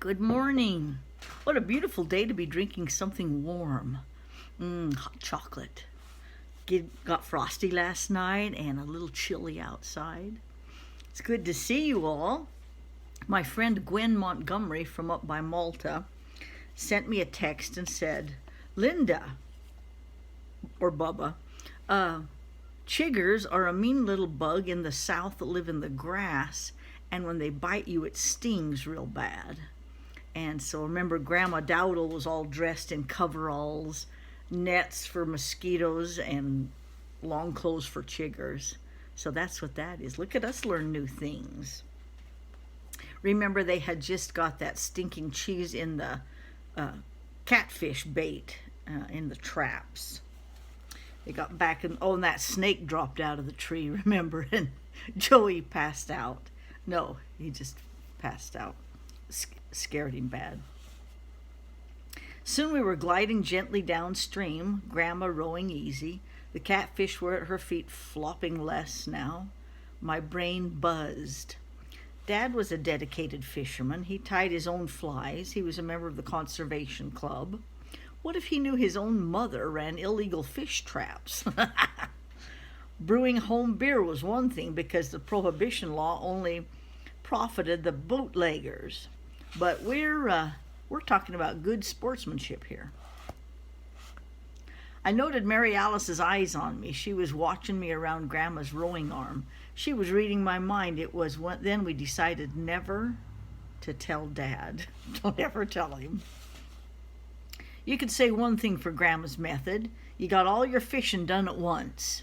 Good morning. What a beautiful day to be drinking something warm. Hot chocolate. Got frosty last night and a little chilly outside. It's good to see you all. My friend Gwen Montgomery from up by Malta sent me a text and said, Linda, or Bubba, chiggers are a mean little bug in the south that live in the grass, and when they bite you, it stings real bad. And so remember, Grandma Dowdle was all dressed in coveralls, nets for mosquitoes, and long clothes for chiggers. So that's what that is. Look at us learn new things. Remember, they had just got that stinking cheese in the catfish bait in the traps. They got back and that snake dropped out of the tree, remember? And Joey passed out. No, he just passed out. Scared him bad. Soon we were gliding gently downstream, Grandma rowing easy. The catfish were at her feet, flopping less now. My brain buzzed. Dad was a dedicated fisherman. He tied his own flies. He was a member of the Conservation Club. What if he knew his own mother ran illegal fish traps? Brewing home beer was one thing because the prohibition law only profited the bootleggers. But we're talking about good sportsmanship here. I noted Mary Alice's eyes on me. She was watching me around Grandma's rowing arm. She was reading my mind. It was then we decided never to tell Dad. Don't ever tell him. You could say one thing for Grandma's method. You got all your fishing done at once.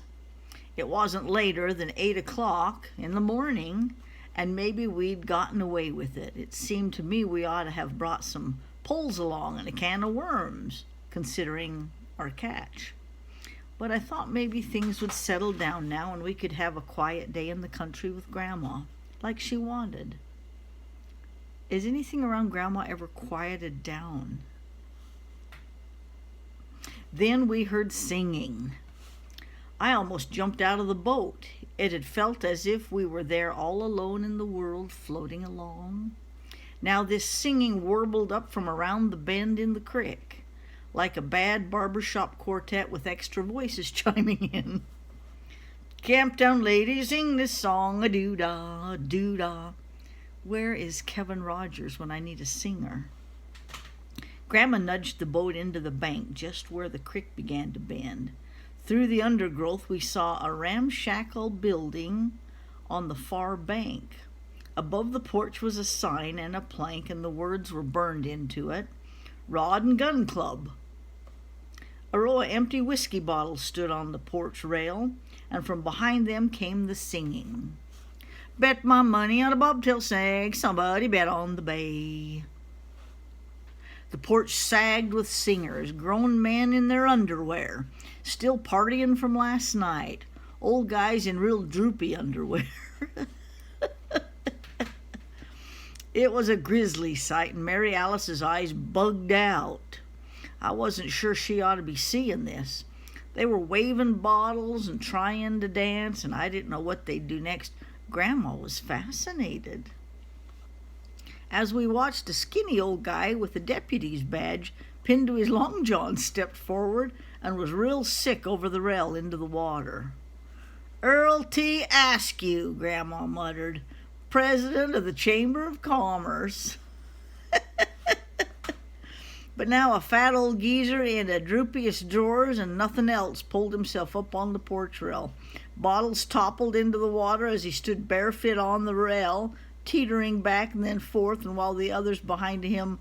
It wasn't later than 8 o'clock in the morning, and maybe we'd gotten away with it. It seemed to me we ought to have brought some poles along and a can of worms, considering our catch. But I thought maybe things would settle down now and we could have a quiet day in the country with Grandma, like she wanted. Is anything around Grandma ever quieted down? Then we heard singing. I almost jumped out of the boat. It had felt as if we were there all alone in the world, floating along. Now this singing warbled up from around the bend in the creek, like a bad barbershop quartet with extra voices chiming in. Camptown ladies, sing this song, a-doo-dah, doo-dah. Where is Kevin Rogers when I need a singer? Grandma nudged the boat into the bank just where the creek began to bend. Through the undergrowth, we saw a ramshackle building on the far bank. Above the porch was a sign and a plank, and the words were burned into it, Rod and Gun Club. A row of empty whiskey bottles stood on the porch rail, and from behind them came the singing. Bet my money on a bobtail sag, somebody bet on the bay. The porch sagged with singers, grown men in their underwear, still partying from last night, old guys in real droopy underwear. It was a grisly sight, and Mary Alice's eyes bugged out. I wasn't sure she ought to be seeing this. They were waving bottles and trying to dance, and I didn't know what they'd do next. Grandma was fascinated. As we watched, a skinny old guy with a deputy's badge pinned to his long john stepped forward and was real sick over the rail into the water. Earl T. Askew, Grandma muttered, president of the Chamber of Commerce. But now a fat old geezer in the droopiest drawers and nothing else pulled himself up on the porch rail. Bottles toppled into the water as he stood barefoot on the rail, teetering back and then forth, and while the others behind him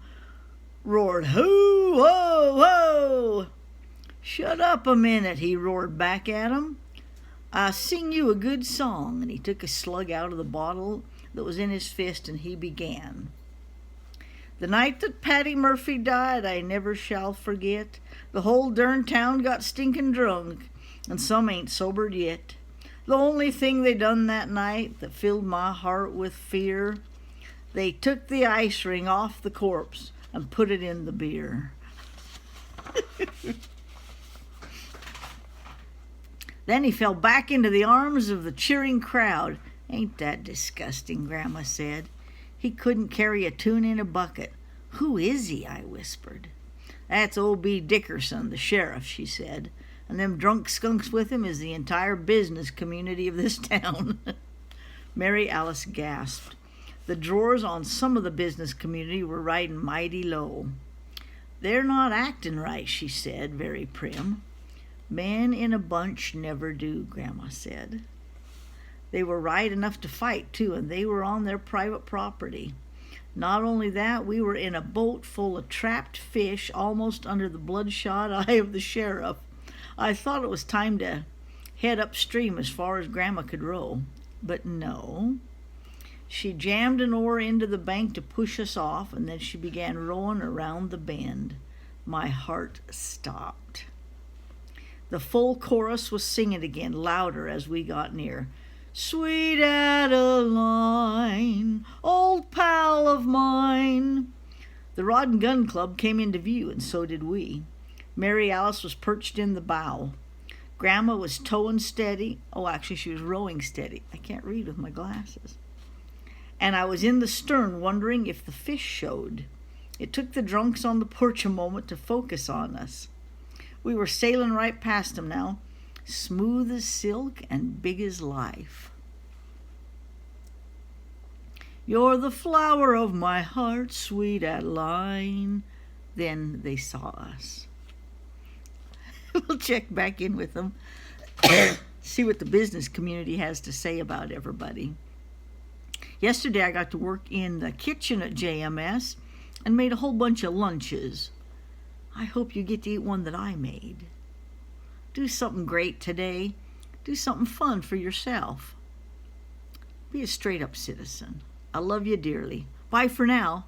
roared, "Hoo, ho, ho!" "Shut up a minute," he roared back at him. "I sing you a good song," and he took a slug out of the bottle that was in his fist, and he began. The night that Patty Murphy died, I never shall forget. The whole dern town got stinking drunk, and some ain't sobered yet. The only thing they done that night that filled my heart with fear, they took the ice ring off the corpse and put it in the beer. Then he fell back into the arms of the cheering crowd. "Ain't that disgusting," Grandma said. "He couldn't carry a tune in a bucket. "Who is he?" I whispered. "That's O.B. Dickerson, the sheriff," she said. "And them drunk skunks with him is the entire business community of this town." Mary Alice gasped. The drawers on some of the business community were riding mighty low. "They're not acting right," she said, very prim. "Men in a bunch never do," Grandma said. They were right enough to fight, too, and they were on their private property. Not only that, we were in a boat full of trapped fish almost under the bloodshot eye of the sheriff. I thought it was time to head upstream as far as Grandma could row. But no. She jammed an oar into the bank to push us off, and then she began rowing around the bend. My heart stopped. The full chorus was singing again, louder as we got near. "Sweet Adeline, old pal of mine." The Rod and Gun Club came into view, and so did we. Mary Alice was perched in the bow. Grandma was towing steady. Oh, actually, she was rowing steady. I can't read with my glasses. And I was in the stern wondering if the fish showed. It took the drunks on the porch a moment to focus on us. We were sailing right past them now, smooth as silk and big as life. "You're the flower of my heart, sweet Adeline." Then they saw us. We'll check back in with them, see what the business community has to say about everybody. Yesterday I got to work in the kitchen at JMS and made a whole bunch of lunches. I hope you get to eat one that I made. Do something great today. Do something fun for yourself. Be a straight-up citizen. I love you dearly. Bye for now.